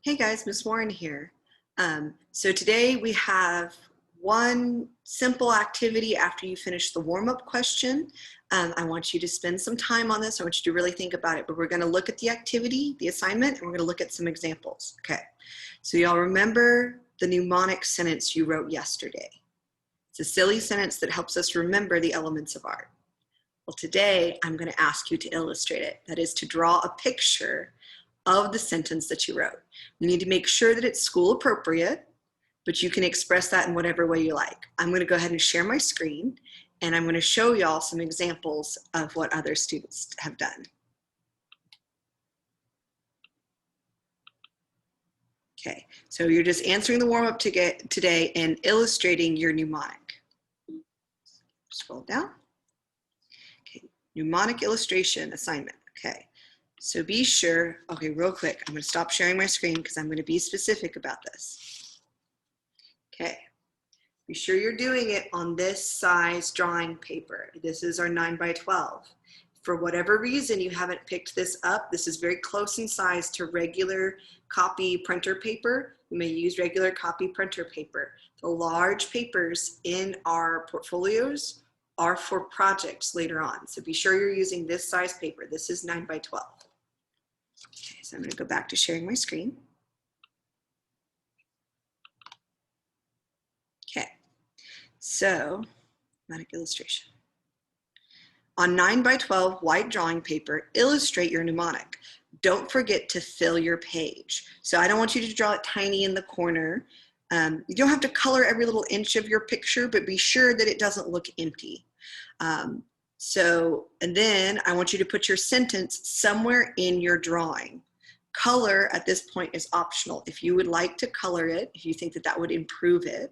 Hey guys, Miss Warren here. So today we have one simple activity after you finish the warm-up question. I want you to spend some time on this. I want you to really think about it, but we're going to look at the activity, the assignment, and we're going to look at some examples. Okay, so y'all remember the mnemonic sentence you wrote yesterday. It's a silly sentence that helps us remember the elements of art. Well, today I'm going to ask you to illustrate it. That is to draw a picture of the sentence that you wrote. You need to make sure that it's school appropriate, but you can express that in whatever way you like. I'm going to go ahead and share my screen, and I'm going to show y'all some examples of what other students have done. Okay, so you're just answering the warm-up today and illustrating your mnemonic. Scroll down. Okay, mnemonic illustration assignment. Okay. So be sure, okay, real quick, I'm going to stop sharing my screen because I'm going to be specific about this. Okay, be sure you're doing it on this size drawing paper. This is our 9x12. For whatever reason you haven't picked this up, this is very close in size to regular copy printer paper. You may use regular copy printer paper. The large papers in our portfolios are for projects later on. So be sure you're using this size paper. This is 9x12. Okay, so I'm going to go back to sharing my screen. Okay, so mnemonic illustration. On 9x12 white drawing paper, illustrate your mnemonic. Don't forget to fill your page. So I don't want you to draw it tiny in the corner. You don't have to color every little inch of your picture, but be sure that it doesn't look empty. And then I want you to put your sentence somewhere in your drawing. Color at this point is optional. If you would like to color it, if you think that that would improve it,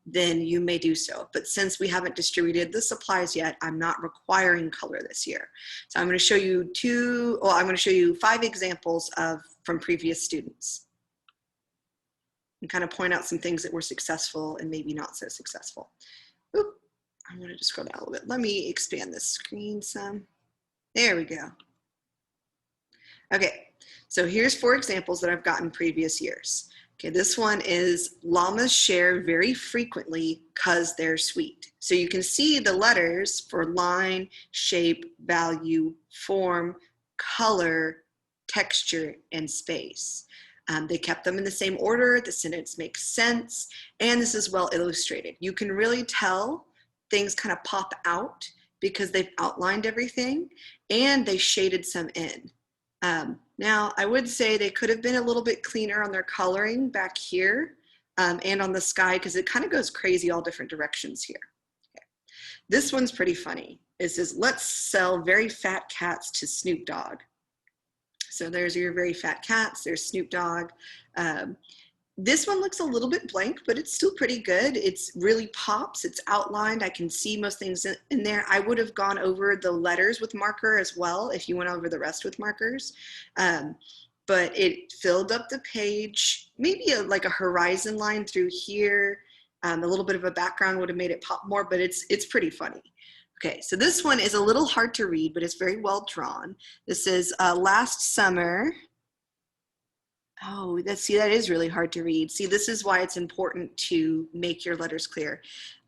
then you may do so. But since we haven't distributed the supplies yet, I'm not requiring color this year. So I'm going to show you 5 examples from previous students and kind of point out some things that were successful and maybe not so successful. Oop. I wanted to scroll down a little bit. Let me expand this screen some. There we go. Okay, so here's 4 examples that I've gotten previous years. Okay, this one is llamas share very frequently because they're sweet. So you can see the letters for line, shape, value, form, color, texture, and space. They kept them in the same order. The sentence makes sense, and this is well illustrated. You can really tell things kind of pop out because they've outlined everything and they shaded some in. Now, I would say they could have been a little bit cleaner on their coloring back here and on the sky because it kind of goes crazy all different directions here. Okay. This one's pretty funny. It says, let's sell very fat cats to Snoop Dogg. So there's your very fat cats, there's Snoop Dogg. This one looks a little bit blank, but it's still pretty good. It's really pops, it's outlined. I can see most things in there. I would have gone over the letters with marker as well if you went over the rest with markers. But it filled up the page, maybe like a horizon line through here. A little bit of a background would have made it pop more, but it's pretty funny. Okay, so this one is a little hard to read, but it's very well drawn. This is last summer. Oh, that is really hard to read. See, this is why it's important to make your letters clear.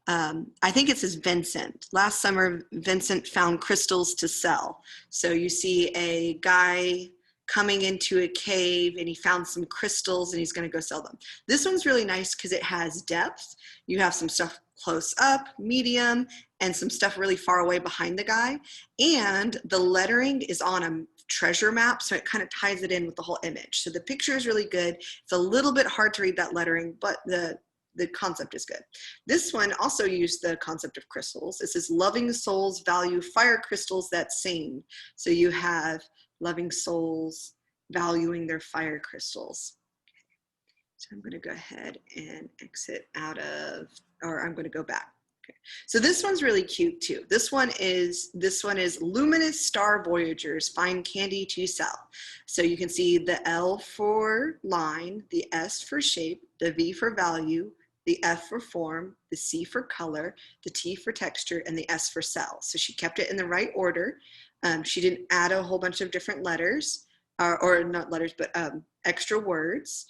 I think it says Vincent. Last summer, Vincent found crystals to sell. So you see a guy coming into a cave and he found some crystals and he's going to go sell them. This one's really nice because it has depth. You have some stuff close up, medium, and some stuff really far away behind the guy. And the lettering is on a treasure map, so it kind of ties it in with the whole image. So the picture is really good. It's a little bit hard to read that lettering, but the concept is good. This one also used the concept of crystals. It says loving souls value fire crystals that sing. So you have loving souls valuing their fire crystals. So I'm going to go ahead and exit out of, or I'm going to go back. Okay. So this one's really cute too. This one is luminous star voyagers find candy to sell. So you can see the L for line, the S for shape, the V for value, the F for form, the C for color, the T for texture, and the S for sell. So she kept it in the right order. She didn't add a whole bunch of different letters. or not letters, but extra words.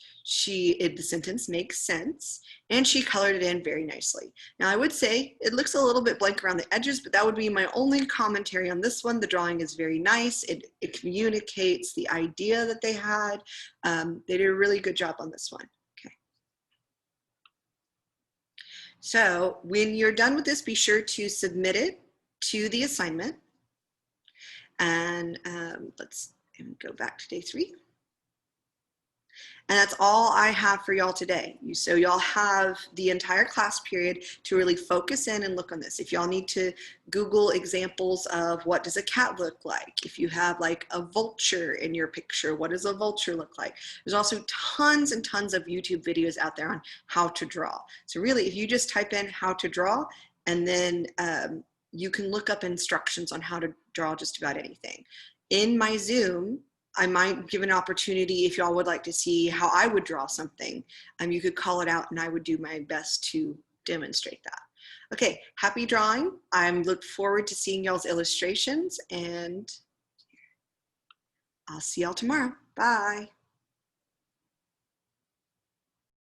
The sentence makes sense, and she colored it in very nicely. Now I would say it looks a little bit blank around the edges, but that would be my only commentary on this one. The drawing is very nice. It communicates the idea that they had. They did a really good job on this one. Okay. So when you're done with this, be sure to submit it to the assignment. And let's go back to day 3. And that's all I have for y'all today. So y'all have the entire class period to really focus in and look on this. If y'all need to Google examples of what does a cat look like, if you have like a vulture in your picture, what does a vulture look like? There's also tons and tons of YouTube videos out there on how to draw. So really, if you just type in how to draw, and then you can look up instructions on how to draw just about anything. In my Zoom, I might give an opportunity if y'all would like to see how I would draw something. You could call it out and I would do my best to demonstrate that. Okay, happy drawing. I look forward to seeing y'all's illustrations, and I'll see y'all tomorrow. Bye.